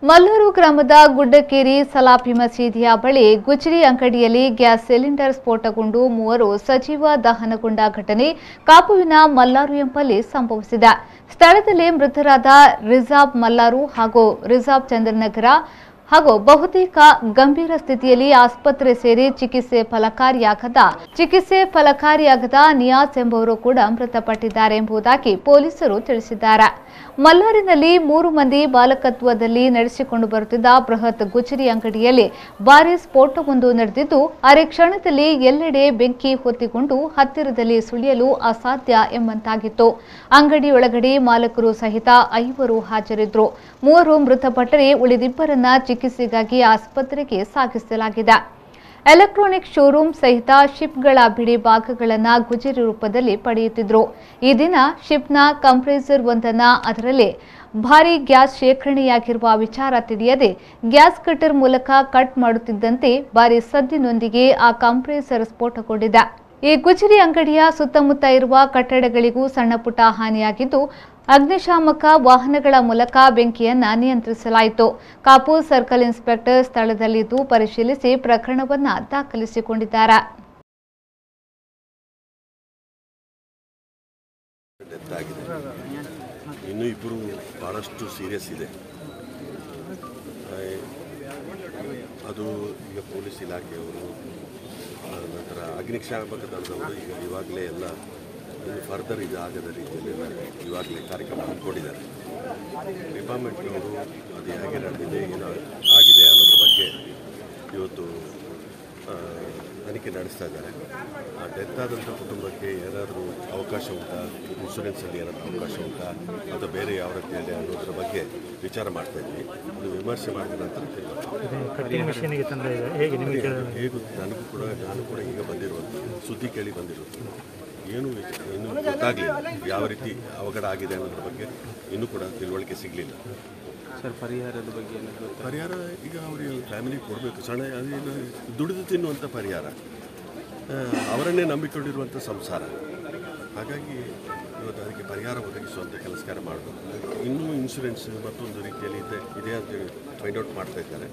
ಮಲ್ಲೂರು ಗ್ರಾಮದ ಗುಡ್ಡಕೇರಿ ಸಲಾಪಿ ಮಸೀದಿಯ ಬಳಿ ಗುಜರಿ ಅಂಗಡಿಯಲ್ಲಿ ಗ್ಯಾಸ್ ಸಿಲಿಂಡರ್ ಸ್ಫೋಟಗೊಂಡು ಮೂವರು ಸಜೀವ ದಹನಗೊಂಡ ಘಟನೆ ಕಾಪುವಿನ ಮಲ್ಲಾರು ಎಂಬಲ್ಲಿ ಸಂಭವಿಸಿದೆ. ಸ್ಥಳದಲ್ಲಿ ಮೃತರಾದ ರಿಜಾಬ್ ಮಲ್ಲಾರು ಹಾಗೂ ರಿಜಾಬ್ ಚಂದ್ರನಗರ ಹಾಗೂ ಬಹುತೇಕ ಗಂಭೀರ ಸ್ಥಿತಿಯಲ್ಲಿ ಆಸ್ಪತ್ರೆ ಸೇರಿ ಚಿಕಿತ್ಸೆ ಫಲಕಾರಿಯಾಗದ ನಿಯಾಜ್ ಎಂಬುವರು ಕೂಡ ಮೃತಪಟ್ಟಿದ್ದಾರೆ ಎಂಬುದಾಗಿ ಪೊಲೀಸರು ತಿಳಿಸಿದ್ದಾರೆ. ಮಲ್ಲಾರಿನಲ್ಲಿ 3 ಮಂದಿ ಬಾಲಕತ್ವದಲ್ಲಿ ನಡೆಸಿಕೊಂಡು ಬರುತ್ತಿದ್ದ ಬೃಹತ್ ಗುಜರಿ ಅಂಗಡಿಯಲ್ಲಿ ಭಾರೀ ಸ್ಫೋಟವೊಂದು ನಡೆದಿದ್ದು, ಅರೆ ಕ್ಷಣದಲ್ಲಿ ಎಲ್ಲೆಡೆ ಬೆಂಕಿ ಹೊತ್ತಿಕೊಂಡು ಹತ್ತಿರದಲ್ಲಿ ಸುಳಿಯಲು ಅಸಾಧ್ಯ ಎಂಬಂತಾಗಿತ್ತು. ಅಂಗಡಿಯೊಳಗಡೆ ಮಾಲಕರು ಸಹಿತ 5 ಹಾಜರಿದ್ದರು. 3 ಮೃತಪಟ್ಟರೆ ಉಳಿದಿಬ್ಬರನ್ನ ಚಿಕಿತ್ಸೆಗಾಗಿ ಆಸ್ಪತ್ರೆಗೆ ಸಾಗಿಸಲಾಗಿದೆ. ಎಲೆಕ್ಟ್ರಾನಿಕ್ ಶೋರೂಮ್ ಸಹಿತ ಶಿಪ್ಗಳ ಬಿಡಿ ಭಾಗಗಳನ್ನು ಗುಜರಿ ರೂಪದಲ್ಲಿ ಪಡೆಯುತ್ತಿದ್ದರು. ಈ ದಿನ ಶಿಪ್ನ ಕಂಪ್ರೆಸರ್ ಒಂದನ್ನು ಅದರಲ್ಲಿ ಭಾರೀ ಗ್ಯಾಸ್ ಶೇಖರಣೆಯಾಗಿರುವ ವಿಚಾರ ತಿಳಿಯದೆ ಗ್ಯಾಸ್ ಕಟರ್ ಮೂಲಕ ಕಟ್ ಮಾಡುತ್ತಿದ್ದಂತೆ ಭಾರೀ ಸದ್ದಿನೊಂದಿಗೆ ಆ ಕಂಪ್ರೆಸರ್ ಸ್ಫೋಟಗೊಂಡಿದೆ. ಈ ಗುಜರಿ ಅಂಗಡಿಯ ಸುತ್ತಮುತ್ತ ಇರುವ ಕಟ್ಟಡಗಳಿಗೂ ಸಣ್ಣಪುಟ್ಟ ಹಾನಿಯಾಗಿದ್ದು, ಅಗ್ನಿಶಾಮಕ ವಾಹನಗಳ ಮೂಲಕ ಬೆಂಕಿಯನ್ನು ನಿಯಂತ್ರಿಸಲಾಯಿತು. ಕಾಪು ಸರ್ಕಲ್ ಇನ್ಸ್ಪೆಕ್ಟರ್ ಸ್ಥಳದಲ್ಲಿದ್ದು ಪರಿಶೀಲಿಸಿ ಪ್ರಕರಣವನ್ನು ದಾಖಲಿಸಿಕೊಂಡಿದ್ದಾರೆ. ಇನ್ನು ಇಬ್ಬರು ಬಹಳಷ್ಟು ಸೀರಿಯಸ್ ಇದೆ. ಅದು ಈಗ ಪೊಲೀಸ್ ಇಲಾಖೆಯವರು, ನಂತರ ಅಗ್ನಿಶಾಮಕ ದಳದವರು ಇವಾಗಲೇ ಎಲ್ಲ ಫರ್ದರ್ ಇದಾಗದ ರೀತಿಯಲ್ಲಿ ಇವಾಗಲೇ ಕಾರ್ಯಕ್ರಮ ಹಮ್ಮಿಕೊಂಡಿದ್ದಾರೆ. ಡಿಪಾರ್ಟ್ಮೆಂಟ್ನವರು ಅದು ಹೇಗೆ ನಡೆದಿದೆ, ಏನು ಆಗಿದೆ ಅನ್ನೋದ್ರ ಬಗ್ಗೆ ಇವತ್ತು ತನಿಖೆ ನಡೆಸ್ತಾ ಇದ್ದಾರೆ. ಆ ಡೆತ್ ಆದಂಥ ಕುಟುಂಬಕ್ಕೆ ಏನಾದರೂ ಅವಕಾಶ ಉಂಟಾ, ಇನ್ಶೂರೆನ್ಸಲ್ಲಿ ಏನಾದರೂ ಅವಕಾಶ ಉಂಟಾ ಅಥವಾ ಬೇರೆ ಯಾವ ರೀತಿಯಲ್ಲಿ ಅನ್ನೋದ್ರ ಬಗ್ಗೆ ವಿಚಾರ ಮಾಡ್ತಾ ಇದ್ವಿ. ಅದು ವಿಮರ್ಶೆ ಮಾಡಿದ ನಂತರ ನಾನು ಕೂಡ ಈಗ ಬಂದಿರುವಂಥ ಸುದ್ದಿ ಕೇಳಿ ಬಂದಿರೋದು, ಇನ್ನೂ ಗೊತ್ತಾಗಲಿಲ್ಲ ಯಾವ ರೀತಿ ಅವಘಡ ಆಗಿದೆ ಅನ್ನೋದ್ರ ಬಗ್ಗೆ ಇನ್ನೂ ಕೂಡ ತಿಳುವಳಿಕೆ ಸಿಗಲಿಲ್ಲ. ಸರ್, ಪರಿಹಾರದ ಬಗ್ಗೆ ಪರಿಹಾರ ಈಗ ಅವರಿಗೆ ಫ್ಯಾಮಿಲಿಗೆ ಕೊಡಬೇಕು. ಸಣ್ಣ ಅದೇನು ದುಡಿದು ತಿನ್ನುವಂಥ ಪರಿಹಾರ, ಅವರನ್ನೇ ನಂಬಿಕೊಂಡಿರುವಂಥ ಸಂಸಾರ. ಹಾಗಾಗಿ ಇವತ್ತು ಅದಕ್ಕೆ ಪರಿಹಾರ ಒದಗಿಸುವಂಥ ಕೆಲಸ ಮಾಡಬೇಕು. ಇನ್ನೂ ಇನ್ಶೂರೆನ್ಸ್ ಮತ್ತೊಂದು ರೀತಿಯಲ್ಲಿ ಇದೆ ಅಂತೇಳಿ ಫೈಂಡ್ ಔಟ್ ಮಾಡ್ತಾ ಇದ್ದಾರೆ.